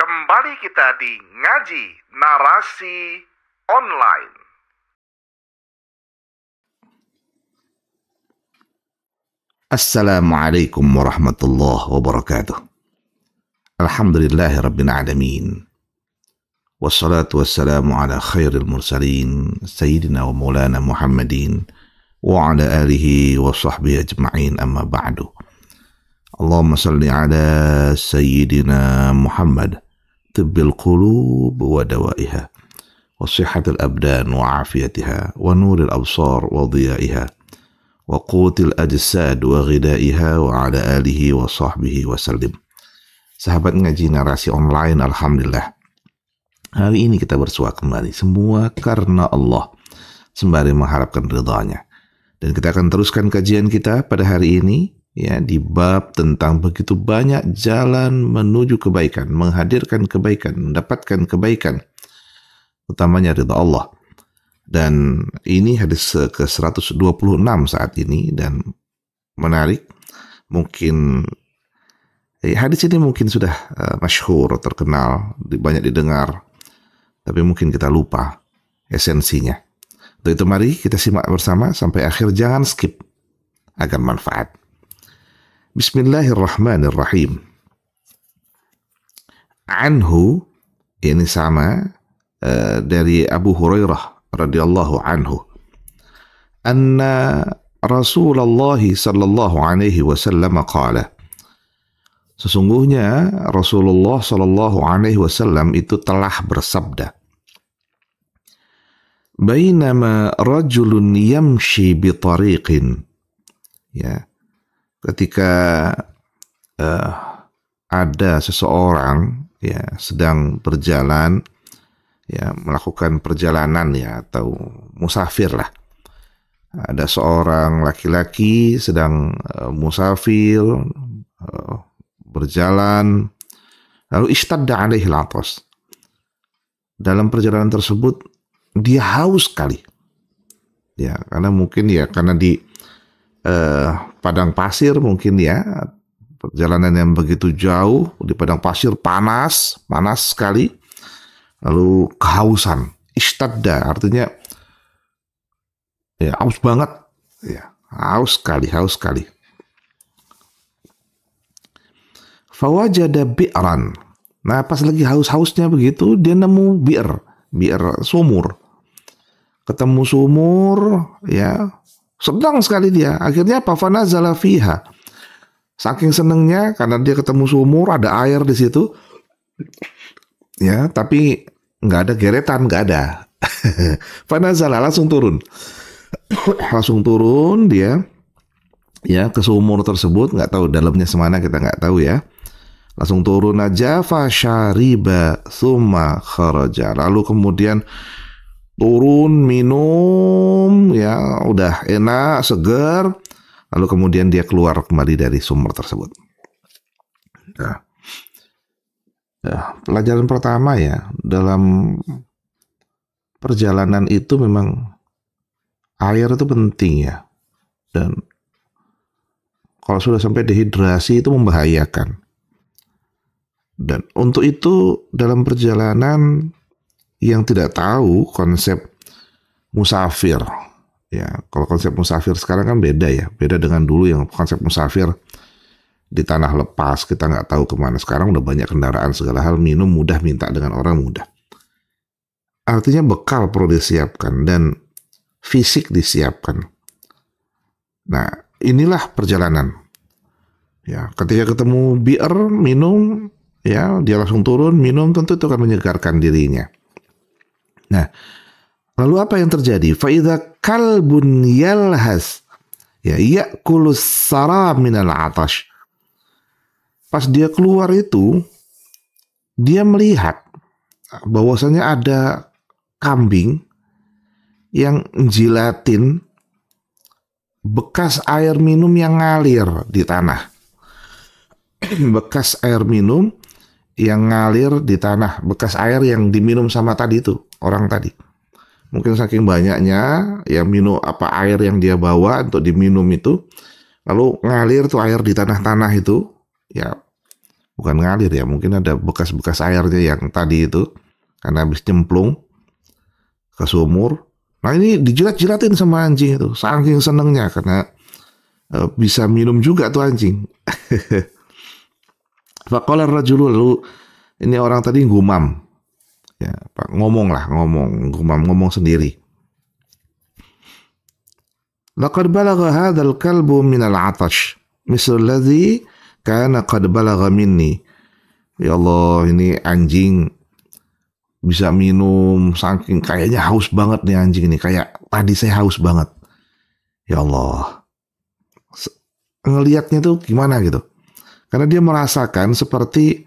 Kembali kita di Ngaji Narasi Online. Assalamualaikum warahmatullahi wabarakatuh. Alhamdulillahi rabbil alamin. Wassalatu wassalamu ala khairil mursalin Sayyidina wa maulana Muhammadin wa ala alihi wa sahbihi ajma'in, amma ba'du. Allahumma salli ala Sayyidina Muhammad tibbil qulub wa dawaiha wa sihhatil abdan wa afiyatiha wa nuril absar wa dhiyaiha wa qutil ajsad wa ghidaiha wa ala alihi wa sahbihi wa sallim. Sahabat ngaji narasi online, alhamdulillah, hari ini kita bersua kembali, semua karena Allah, sembari mengharapkan ridhanya. Dan kita akan teruskan kajian kita pada hari ini, ya, di bab tentang begitu banyak jalan menuju kebaikan, menghadirkan kebaikan, mendapatkan kebaikan, utamanya ridha Allah. Dan ini hadis ke-126 saat ini, dan menarik, mungkin hadis ini mungkin sudah masyhur, terkenal, banyak didengar, tapi mungkin kita lupa esensinya. Untuk itu mari kita simak bersama sampai akhir, jangan skip agar manfaat. Bismillahirrahmanirrahim. Anhu, ini sama dari Abu Hurairah radhiyallahu anhu, anna Rasulullah sallallahu alaihi wasallam qala, sesungguhnya Rasulullah sallallahu alaihi wasallam itu telah bersabda, bainama rajulun yamshi bi tariqin, ya, ketika ada seseorang, ya, sedang berjalan, ya, melakukan perjalanan, ya, atau musafir lah. Ada seorang laki-laki sedang musafir, berjalan, lalu ishtadda alaihi al-'atas. Dalam perjalanan tersebut dia haus sekali, ya, karena mungkin, ya, karena di padang pasir mungkin, ya, perjalanan yang begitu jauh di padang pasir, panas sekali. Lalu kehausan, ishtadda artinya, ya, haus banget, ya, haus sekali. Fawajada bi'ran. Nah, pas lagi haus-hausnya begitu, dia nemu bi'r sumur. Ketemu sumur, ya, sedang sekali dia. Akhirnya apa? Fanazala fiha. Saking senengnya karena dia ketemu sumur, ada air di situ. Ya, tapi nggak ada geretan, nggak ada. Fanazala, langsung turun. Langsung turun dia, ya, ke sumur tersebut. Nggak tahu dalamnya semana, kita nggak tahu, ya. Langsung turun aja. Fashariba thumma kharaja. Lalu kemudian turun, minum, ya, udah enak, segar. Lalu kemudian dia keluar kembali dari sumur tersebut. Nah, ya, pelajaran pertama, ya, dalam perjalanan itu memang air itu penting, ya, dan kalau sudah sampai dehidrasi itu membahayakan. Dan untuk itu dalam perjalanan yang tidak tahu konsep musafir, ya, kalau konsep musafir sekarang kan beda, ya, beda dengan dulu yang konsep musafir di tanah lepas, kita nggak tahu kemana. Sekarang udah banyak kendaraan, segala hal, minum mudah, minta dengan orang mudah. Artinya bekal perlu disiapkan dan fisik disiapkan. Nah, inilah perjalanan. Ya, ketika ketemu bi'r, minum, ya, dia langsung turun, minum, tentu itu akan menyegarkan dirinya. Nah, lalu apa yang terjadi? Fa'idha kalbun yalhas, ya, ya'kulus sara minal atash. Pas dia keluar itu, dia melihat bahwasanya ada kambing yang jilatin bekas air minum yang ngalir di tanah. Bekas air minum yang ngalir di tanah, bekas air yang diminum sama tadi itu, orang tadi. Mungkin saking banyaknya, ya, minum apa air yang dia bawa untuk diminum itu, lalu ngalir tuh air di tanah-tanah itu, ya, bukan ngalir ya, mungkin ada bekas-bekas airnya yang tadi itu karena habis nyemplung ke sumur. Nah ini dijilat-jilatin sama anjing itu, saking senengnya karena bisa minum juga tuh anjing. Faqala ar-rajulu, lalu ini orang tadi gumam, ya ngomong sendiri. Laqad balagha hadzal kalbu min al-'atash misal ladzi kana qad balagha minni. Ya Allah, ini anjing bisa minum saking kayaknya haus banget nih anjing ini, kayak tadi saya haus banget. Ya Allah, ngelihatnya tuh gimana gitu, karena dia merasakan seperti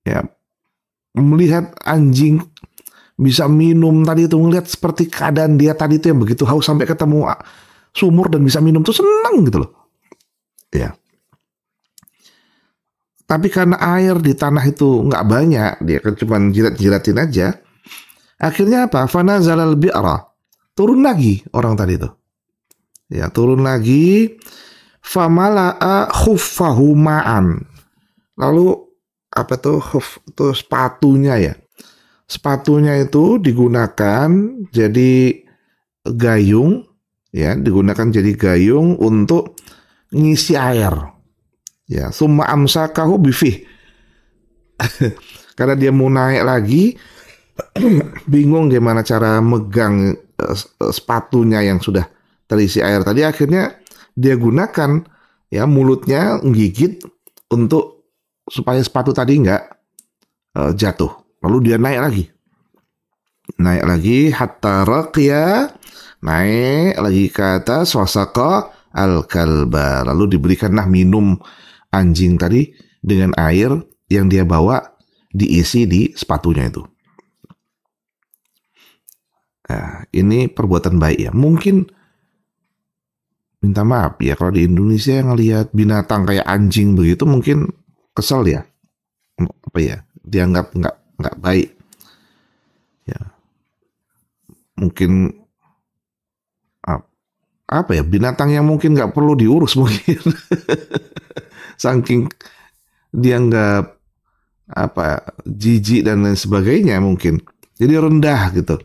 ya melihat anjing bisa minum tadi itu, ngelihat seperti keadaan dia tadi itu yang begitu haus sampai ketemu sumur dan bisa minum tuh senang gitu loh ya. Tapi karena air di tanah itu nggak banyak, dia kan cuma jilat-jilatin aja. Akhirnya apa? Fanazalal bi'ra. Turun lagi orang tadi itu. Ya, turun lagi. Famala'a khuffahu ma'an. Lalu apa tuh khuf? Itu sepatunya ya. Sepatunya itu digunakan jadi gayung, ya, digunakan jadi gayung untuk ngisi air. Ya, summa amsakahu bifih. Karena dia mau naik lagi, bingung gimana cara megang sepatunya yang sudah terisi air tadi. Akhirnya dia gunakan ya mulutnya gigit untuk supaya sepatu tadi nggak jatuh. Lalu dia naik lagi hatta raqiya, naik lagi ke atas, wasaqa al-kalba. Lalu diberikanlah minum anjing tadi dengan air yang dia bawa diisi di sepatunya itu. Nah, ini perbuatan baik ya. Mungkin minta maaf ya kalau di Indonesia ngelihat binatang kayak anjing begitu mungkin kesel ya. Apa ya? Dianggap nggak baik. Ya. Mungkin apa ya, binatang yang mungkin nggak perlu diurus mungkin. Saking dianggap jijik dan lain sebagainya mungkin. Jadi rendah gitu.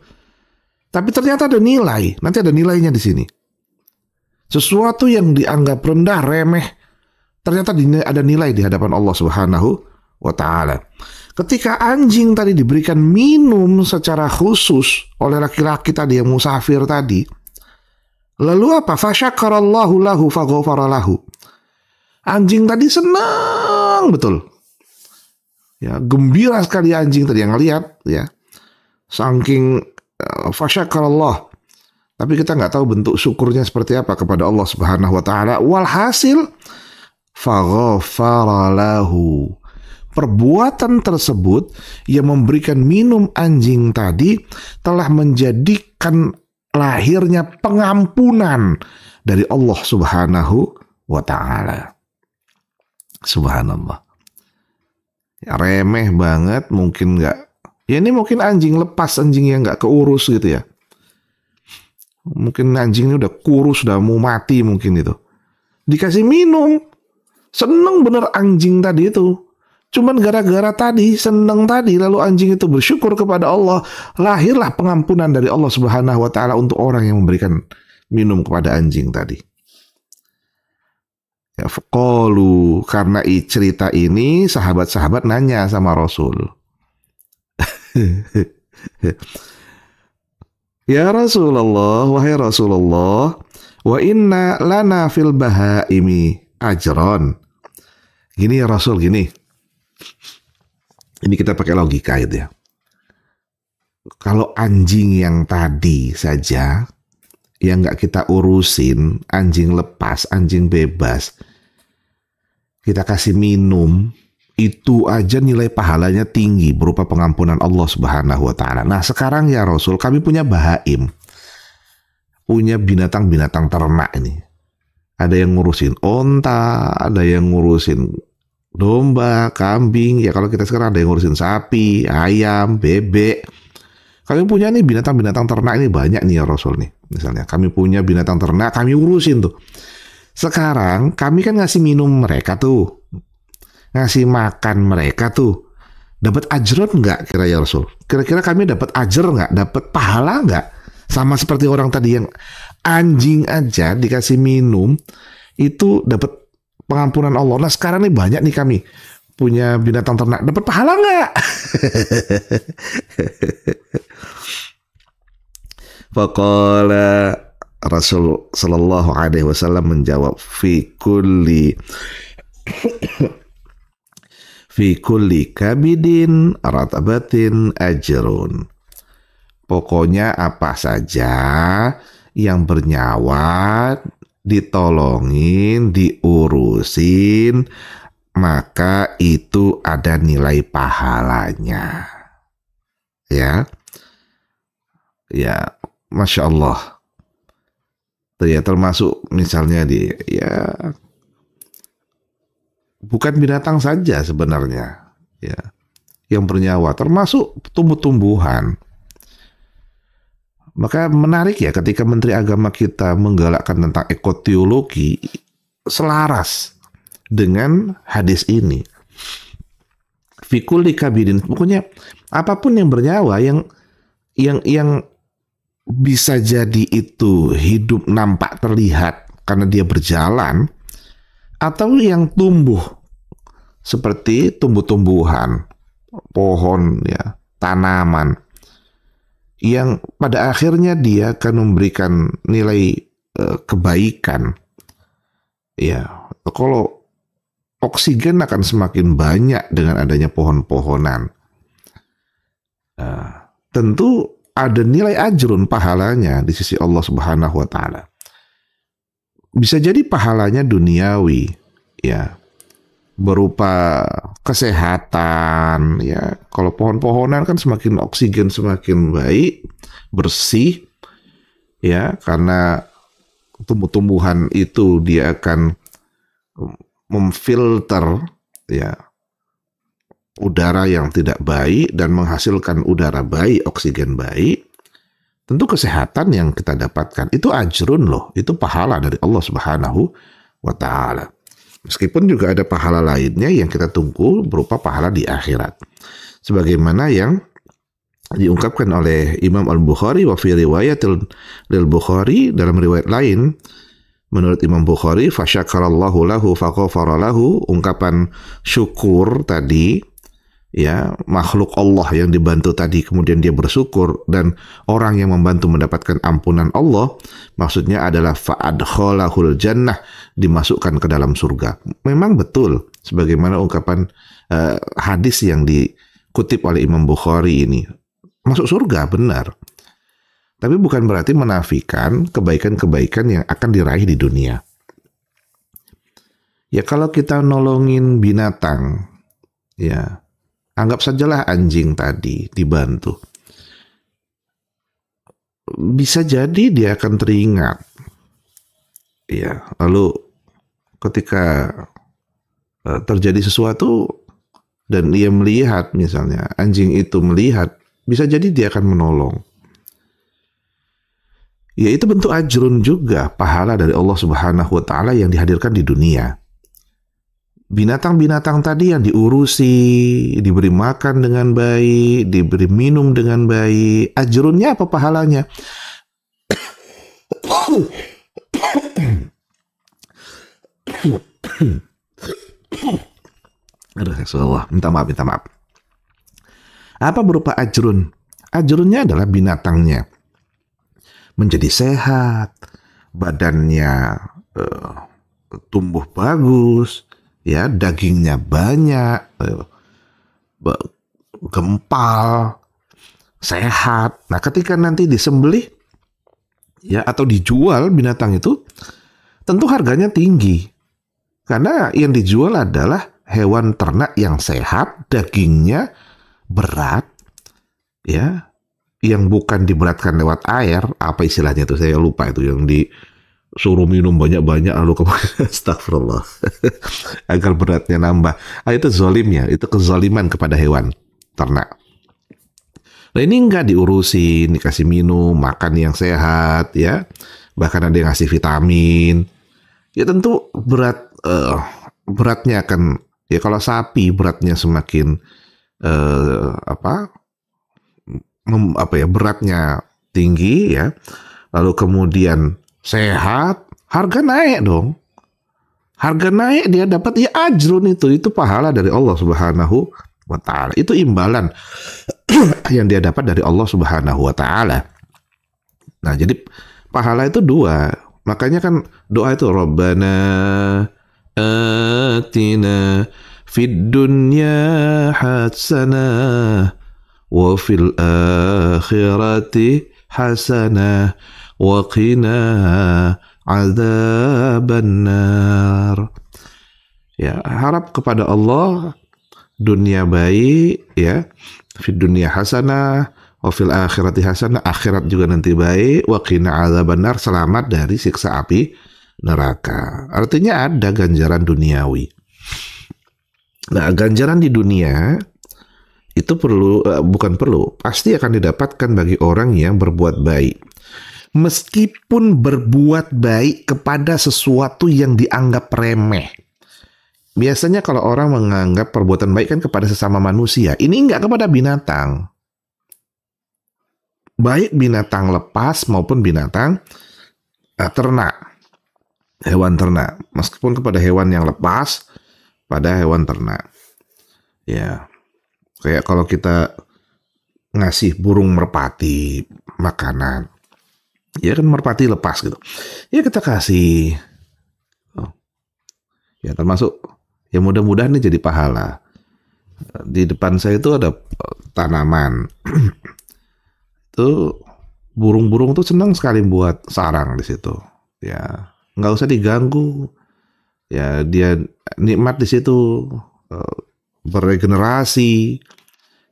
Tapi ternyata ada nilai. Nanti ada nilainya di sini. Sesuatu yang dianggap rendah, remeh, ternyata ada nilai di hadapan Allah Subhanahu wa Ta'ala. Ketika anjing tadi diberikan minum secara khusus oleh laki-laki tadi yang musafir tadi, lalu apa? Fasyakarallahu lahu faghfara lahu. Anjing tadi senang betul. Ya, gembira sekali anjing tadi yang lihat ya. Saking fasyakarallah. Tapi kita nggak tahu bentuk syukurnya seperti apa kepada Allah Subhanahu wa Ta'ala. Walhasil faghfara lahu. Perbuatan tersebut yang memberikan minum anjing tadi telah menjadikan lahirnya pengampunan dari Allah Subhanahu wa Ta'ala. Subhanallah. Ya, remeh banget mungkin nggak. Ya ini mungkin anjing lepas, anjing yang nggak keurus gitu ya. Mungkin anjingnya udah kurus, udah mau mati mungkin itu. Dikasih minum. Seneng bener anjing tadi itu. Cuman gara-gara tadi, seneng tadi, lalu anjing itu bersyukur kepada Allah. Lahirlah pengampunan dari Allah Subhanahu wa Ta'ala untuk orang yang memberikan minum kepada anjing tadi. Ya, qalu, karena cerita ini sahabat-sahabat nanya sama Rasul. Ya Rasulullah, wahai Rasulullah, wa inna lana fil bahaimi ajron. Gini ya Rasul, gini. Ini kita pakai logika itu ya. Kalau anjing yang tadi saja yang nggak kita urusin, anjing lepas, anjing bebas, kita kasih minum, itu aja nilai pahalanya tinggi berupa pengampunan Allah Subhanahu wa Ta'ala. Nah sekarang ya Rasul, kami punya bahaim, punya binatang-binatang ternak ini. Ada yang ngurusin onta, ada yang ngurusin domba, kambing. Ya kalau kita sekarang ada yang ngurusin sapi, ayam, bebek. Kami punya nih binatang-binatang ternak ini banyak nih ya Rasul nih. Misalnya kami punya binatang ternak, kami urusin tuh. Sekarang kami kan ngasih minum mereka tuh, ngasih makan mereka tuh. Dapat ajron nggak kira ya Rasul? Kira-kira kami dapat ajar nggak? Dapat pahala nggak? Sama seperti orang tadi yang anjing aja dikasih minum itu dapat pengampunan Allah. Nah sekarang nih banyak nih kami punya binatang ternak, dapat pahala nggak? Faqala Rasul Sallallahu Alaihi Wasallam menjawab, fi kulli kabidin ratabatin ajrun. Pokoknya apa saja yang bernyawa ditolongin, diurusin, maka itu ada nilai pahalanya. Ya, Masya Allah. Ya, termasuk misalnya bukan binatang saja sebenarnya, ya, yang bernyawa, termasuk tumbuh-tumbuhan. Maka menarik ya ketika Menteri Agama kita menggalakkan tentang ekoteologi selaras dengan hadis ini. Fikul dikabidin, pokoknya apapun yang bernyawa yang bisa jadi itu hidup nampak terlihat karena dia berjalan, atau yang tumbuh seperti tumbuh-tumbuhan, pohon, ya, tanaman, yang pada akhirnya dia akan memberikan nilai kebaikan. Ya, kalau oksigen akan semakin banyak dengan adanya pohon-pohonan. Tentu ada nilai ajrun, pahalanya di sisi Allah Subhanahu wa taala. Bisa jadi pahalanya duniawi, ya, berupa kesehatan, ya. Kalau pohon-pohonan kan semakin oksigen semakin baik, bersih, ya, karena tumbuh-tumbuhan itu dia akan memfilter, ya, udara yang tidak baik dan menghasilkan udara baik, oksigen baik. Tentu kesehatan yang kita dapatkan itu ajrun loh, itu pahala dari Allah Subhanahu wa taala. Meskipun juga ada pahala lainnya yang kita tunggu berupa pahala di akhirat. Sebagaimana yang diungkapkan oleh Imam Al-Bukhari, wa fi riwayatil Bukhari, dalam riwayat lain menurut Imam Bukhari, fasyakarallahu lahu faghafara lahu, ungkapan syukur tadi, ya, makhluk Allah yang dibantu tadi kemudian dia bersyukur, dan orang yang membantu mendapatkan ampunan Allah, maksudnya adalah fa'adkhalahul jannah, dimasukkan ke dalam surga. Memang betul sebagaimana ungkapan hadis yang dikutip oleh Imam Bukhari ini, masuk surga benar. Tapi bukan berarti menafikan kebaikan-kebaikan yang akan diraih di dunia. Ya, kalau kita nolongin binatang, ya, anggap sajalah anjing tadi dibantu. Bisa jadi dia akan teringat. Ya, lalu ketika terjadi sesuatu dan dia melihat, misalnya anjing itu melihat, bisa jadi dia akan menolong. Ya, itu bentuk ajrun juga, pahala dari Allah Subhanahu wa taala yang dihadirkan di dunia. Binatang-binatang tadi yang diurusi, diberi makan dengan baik, diberi minum dengan baik, ajrunnya apa pahalanya? Aduh, Rasulullah, minta maaf. Apa berupa ajrun? Ajrunnya adalah binatangnya menjadi sehat, badannya tumbuh bagus, ya, dagingnya banyak, gempal, sehat. Nah, ketika nanti disembelih, ya, atau dijual binatang itu, tentu harganya tinggi. Karena yang dijual adalah hewan ternak yang sehat, dagingnya berat, ya, yang bukan diberatkan lewat air, apa istilahnya itu, saya lupa itu, yang disuruh minum banyak-banyak lalu kemudian astagfirullah agar beratnya nambah. Itu zolim, ya, itu kezaliman kepada hewan ternak. Nah, ini enggak diurusin, dikasih minum, makan yang sehat, ya, bahkan ada yang ngasih vitamin, Ya tentu beratnya akan, ya kalau sapi beratnya semakin beratnya tinggi ya, lalu kemudian sehat, harga naik dong. Harga naik, dia dapat ya ajrun, itu pahala dari Allah Subhanahu wa taala. Itu imbalan yang dia dapat dari Allah Subhanahu wa taala. Nah, jadi pahala itu dua. Makanya kan doa itu Rabbana atina fid dunya hasanah wa fil akhirati hasanah wa qina adzabannar. Ya, harap kepada Allah dunia baik ya, fid dunya hasanah wa fil akhirati hasanah, akhirat juga nanti baik, wa qina adzabannar, selamat dari siksa api neraka. Artinya ada ganjaran duniawi. Nah, ganjaran di dunia itu pasti akan didapatkan bagi orang yang berbuat baik. Meskipun berbuat baik kepada sesuatu yang dianggap remeh. Biasanya kalau orang menganggap perbuatan baik kan kepada sesama manusia. Ini enggak kepada binatang. Baik binatang lepas maupun binatang ternak. Hewan ternak. Meskipun kepada hewan yang lepas, pada hewan ternak. Ya, kayak kalau kita ngasih burung merpati makanan. Ya kan merpati lepas gitu. Ya kita kasih. Ya termasuk, ya mudah-mudahan ini jadi pahala. Di depan saya itu ada tanaman. Itu burung-burung tuh senang sekali buat sarang di situ. Ya, nggak usah diganggu. Ya, dia nikmat di situ, beregenerasi.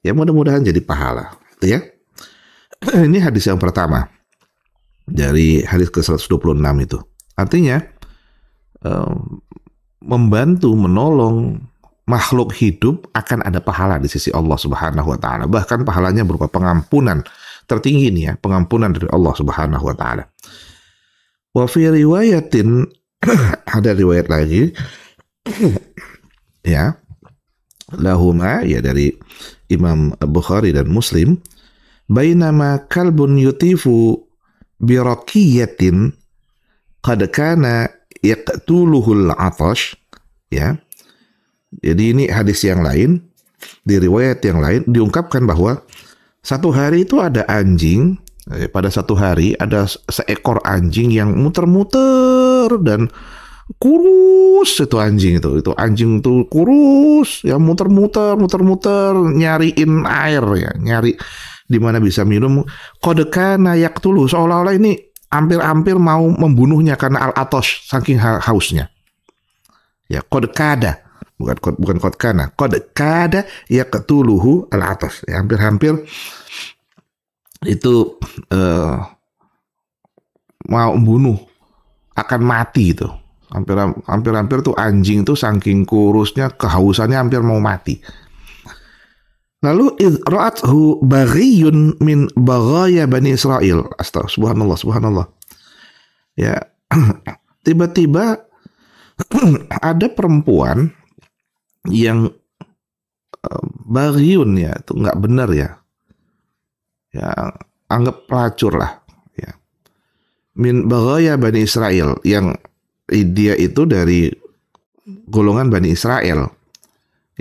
Ya mudah-mudahan jadi pahala. Itu ya. Ini hadis yang pertama. Dari hadis ke-126 itu. Artinya membantu, menolong makhluk hidup akan ada pahala di sisi Allah Subhanahu wa taala. Bahkan pahalanya berupa pengampunan tertinggi nih ya, pengampunan dari Allah Subhanahu wa taala. Wa fi riwayatin ada riwayat lagi ya, lahuma ya dari Imam Bukhari dan Muslim, bainama kalbun yutifu biraqiyatin qad kana yaqtuluhul atash ya. Jadi ini hadis yang lain, di riwayat yang lain diungkapkan bahwa satu hari itu ada anjing, pada satu hari ada seekor anjing yang muter-muter dan kurus. Itu anjing itu anjing tuh kurus ya, muter-muter nyariin air ya, nyari di mana bisa minum. Qad kana yaqtulu, seolah-olah ini hampir mau membunuhnya karena al-atash, saking hausnya. Ya, qad kada, bukan qad kana, qad kada yaqtuluhu al-atash. Ya, hampir itu mau membunuh, akan mati itu. Hampir tuh anjing tuh saking kurusnya, kehausannya hampir mau mati. Lalu ra'athu baghiyun min baghaya Bani Israel. Subhanallah, subhanallah. Ya, tiba-tiba ada perempuan yang baghiyun ya, itu nggak benar ya. Ya, anggap pelacur lah. Ya. Min baghaya Bani Israel, yang dia itu dari golongan Bani Israel.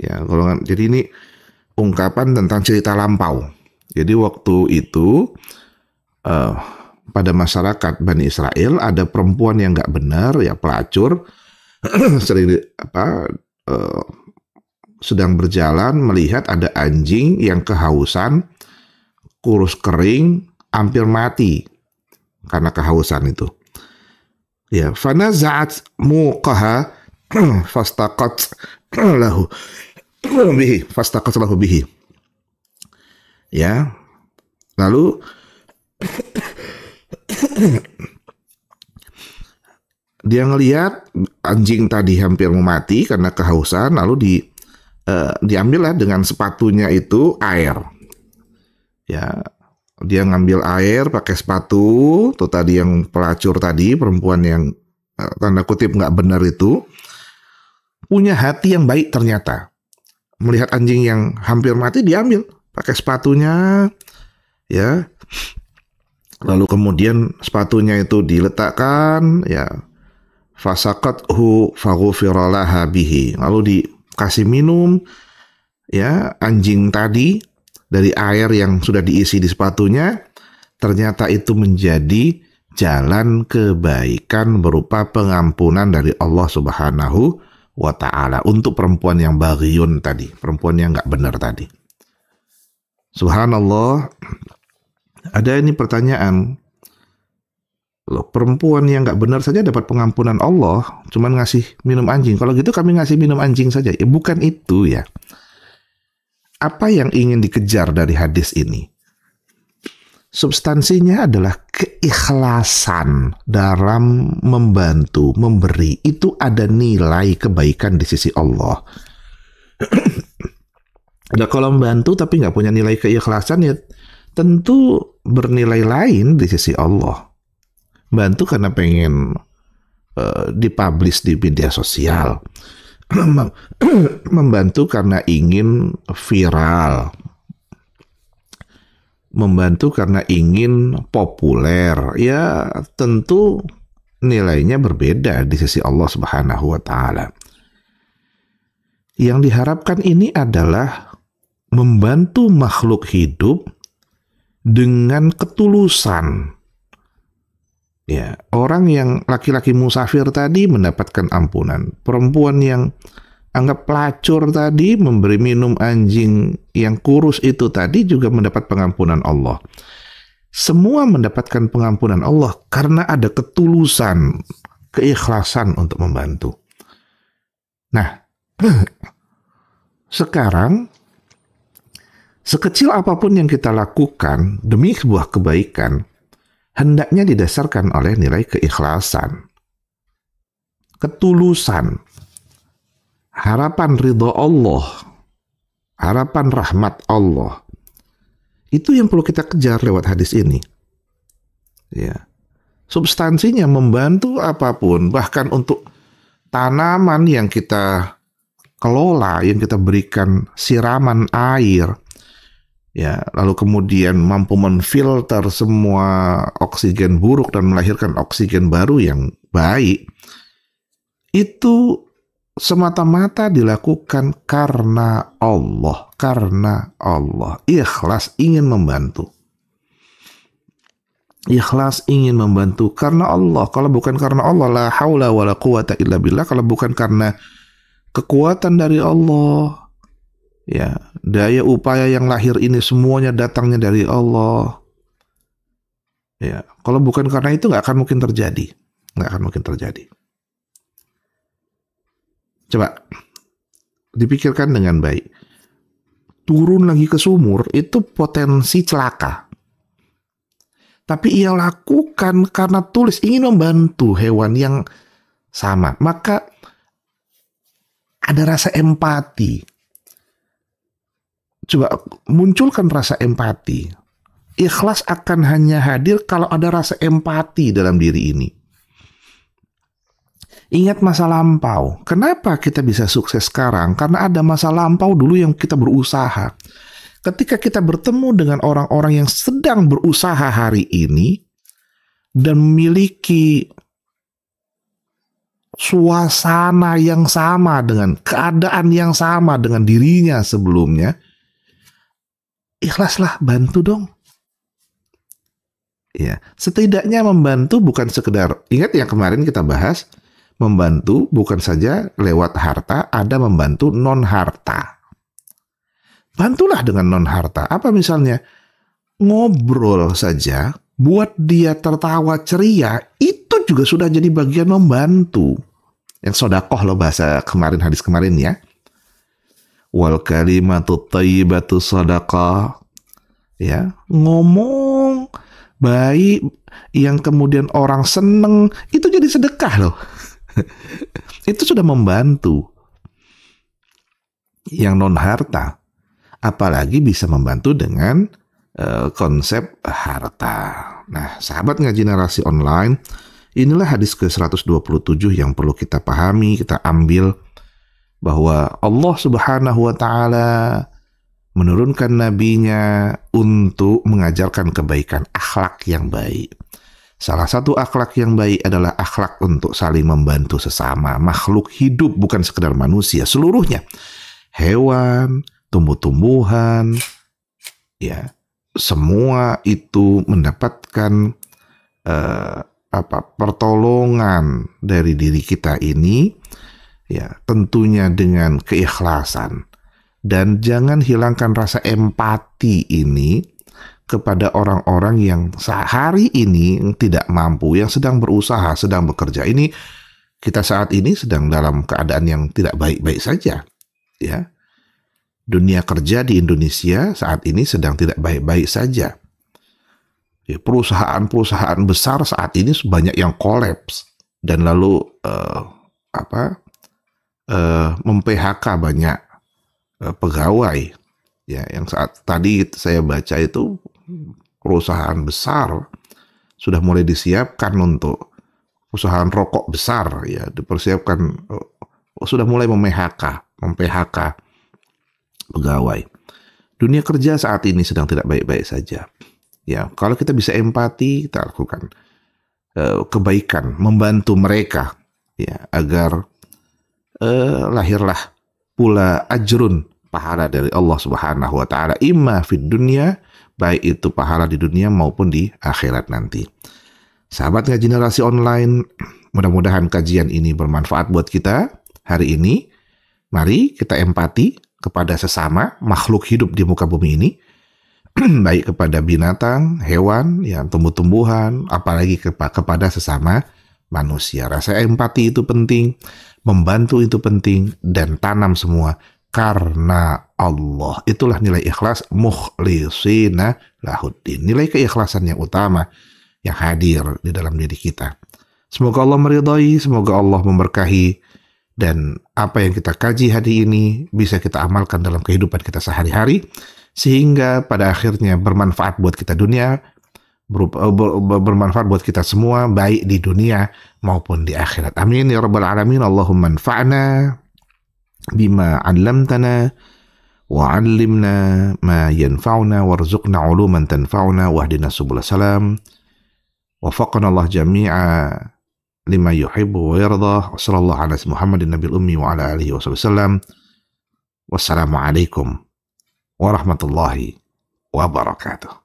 Ya, golongan. Jadi ini ungkapan tentang cerita lampau. Jadi waktu itu pada masyarakat Bani Israel ada perempuan yang nggak benar ya, pelacur, sedang berjalan melihat ada anjing yang kehausan, kurus kering, hampir mati karena kehausan itu. Ya, fanaza'at muqaha fastaqat lahu bihi. Ya. Lalu dia ngelihat anjing tadi hampir mau mati karena kehausan, lalu diambillah dengan sepatunya itu air. Ya, dia ngambil air pakai sepatu, tuh tadi yang pelacur tadi, perempuan yang tanda kutip nggak benar itu punya hati yang baik ternyata. Melihat anjing yang hampir mati diambil pakai sepatunya, ya. Lalu kemudian sepatunya itu diletakkan, ya. Fasaqathu faghufira laha bihi. Lalu dikasih minum, ya, anjing tadi dari air yang sudah diisi di sepatunya. Ternyata itu menjadi jalan kebaikan berupa pengampunan dari Allah Subhanahu wa ta'ala untuk perempuan yang baghiyun tadi, perempuan yang nggak benar tadi. Subhanallah, ada ini pertanyaan, loh, perempuan yang nggak benar saja dapat pengampunan Allah, cuman ngasih minum anjing. Kalau gitu kami ngasih minum anjing saja. Ya, bukan itu ya. Apa yang ingin dikejar dari hadis ini? Substansinya adalah keikhlasan dalam membantu, memberi. Itu ada nilai kebaikan di sisi Allah. Nah, kalau membantu tapi nggak punya nilai keikhlasan, ya tentu bernilai lain di sisi Allah. Bantu karena pengen dipublish di media sosial. Membantu karena ingin viral. Membantu karena ingin populer, ya tentu nilainya berbeda di sisi Allah Subhanahu wa ta'ala. Yang diharapkan ini adalah membantu makhluk hidup dengan ketulusan. Ya, orang yang laki-laki musafir tadi mendapatkan ampunan. Perempuan yang anggap pelacur tadi memberi minum anjing yang kurus itu tadi juga mendapat pengampunan Allah. Semua mendapatkan pengampunan Allah karena ada ketulusan, keikhlasan untuk membantu. Nah, sekarang sekecil apapun yang kita lakukan demi sebuah kebaikan, hendaknya didasarkan oleh nilai keikhlasan, ketulusan, harapan ridho Allah, harapan rahmat Allah. Itu yang perlu kita kejar lewat hadis ini. Ya. Substansinya membantu apapun, bahkan untuk tanaman yang kita kelola, yang kita berikan siraman air, ya, lalu kemudian mampu menfilter semua oksigen buruk dan melahirkan oksigen baru yang baik, itu semata-mata dilakukan karena Allah, ikhlas ingin membantu. Ikhlas ingin membantu karena Allah. Kalau bukan karena Allah, la haula wala quwata illa billah. Kalau bukan karena kekuatan dari Allah, ya, daya upaya yang lahir ini semuanya datangnya dari Allah. Ya, kalau bukan karena itu nggak akan mungkin terjadi. Coba dipikirkan dengan baik. Turun lagi ke sumur itu potensi celaka. Tapi ia lakukan karena tulus ingin membantu hewan yang sama. Maka ada rasa empati. Coba munculkan rasa empati. Ikhlas akan hanya hadir kalau ada rasa empati dalam diri ini. Ingat masa lampau. Kenapa kita bisa sukses sekarang? Karena ada masa lampau dulu yang kita berusaha. Ketika kita bertemu dengan orang-orang yang sedang berusaha hari ini dan memiliki suasana yang sama dengan keadaan yang sama dengan dirinya sebelumnya, ikhlaslah, bantu dong. Ya, setidaknya membantu bukan sekedar, ingat yang kemarin kita bahas, membantu bukan saja lewat harta, ada membantu non-harta. Bantulah dengan non-harta. Apa misalnya? Ngobrol saja, buat dia tertawa ceria, itu juga sudah jadi bagian membantu. Yang sodakoh loh bahasa kemarin, hadis kemarin ya. Wal kalimatu thayyibatu sadaqah. Ya, ngomong baik yang kemudian orang seneng, itu jadi sedekah loh. Itu sudah membantu. Yang non harta, apalagi bisa membantu dengan konsep harta. Nah, sahabat ngaji narasi online, Inilah hadis ke-127 yang perlu kita pahami, kita ambil, bahwa Allah Subhanahu wa Ta'ala menurunkan nabinya untuk mengajarkan kebaikan, akhlak yang baik. Salah satu akhlak yang baik adalah akhlak untuk saling membantu sesama, makhluk hidup, bukan sekedar manusia, seluruhnya. Hewan, tumbuh-tumbuhan, ya, semua itu mendapatkan pertolongan dari diri kita ini, ya, tentunya dengan keikhlasan. Dan jangan hilangkan rasa empati ini kepada orang-orang yang sehari ini tidak mampu, yang sedang berusaha, sedang bekerja. Ini kita saat ini sedang dalam keadaan yang tidak baik-baik saja, ya. Dunia kerja di Indonesia saat ini sedang tidak baik-baik saja. Ya, perusahaan-perusahaan besar saat ini banyak yang kolaps dan lalu mem-PHK banyak pegawai. Ya, yang saat tadi saya baca itu perusahaan besar sudah mulai disiapkan untuk perusahaan rokok besar, ya, dipersiapkan sudah mulai mem-PHK pegawai. Dunia kerja saat ini sedang tidak baik-baik saja. Ya, kalau kita bisa empati, kita lakukan kebaikan, membantu mereka, ya, agar lahirlah pula ajrun, pahala dari Allah Subhanahu wa Ta'ala, imma fid dunya, baik itu pahala di dunia maupun di akhirat nanti. Sahabat Ngaji Narasi Online, mudah-mudahan kajian ini bermanfaat buat kita hari ini. Mari kita empati kepada sesama makhluk hidup di muka bumi ini, baik kepada binatang, hewan, ya, tumbuh-tumbuhan, apalagi kepada sesama manusia. Rasa empati itu penting, membantu itu penting, dan tanam semua karena Allah. Itulah nilai ikhlas, mukhlishina lahuddin. Nilai keikhlasan yang utama yang hadir di dalam diri kita. Semoga Allah meridhai, semoga Allah memberkahi, dan apa yang kita kaji hari ini bisa kita amalkan dalam kehidupan kita sehari-hari, sehingga pada akhirnya bermanfaat buat kita dunia, bermanfaat buat kita semua, baik di dunia maupun di akhirat. Amin ya rabbal alamin. Allahumma anfa'na bima 'allamtana wa 'allimna ma yanfa'una warzuqna 'uluman tanfa'una wahdina subul salam. Wafaqana Allah jami'a lima yuhibbu wa yardah. Wassallallahu ala Muhammadin nabil ummi wa ala alihi wasallam. Wassalamualaikum warahmatullahi wabarakatuh.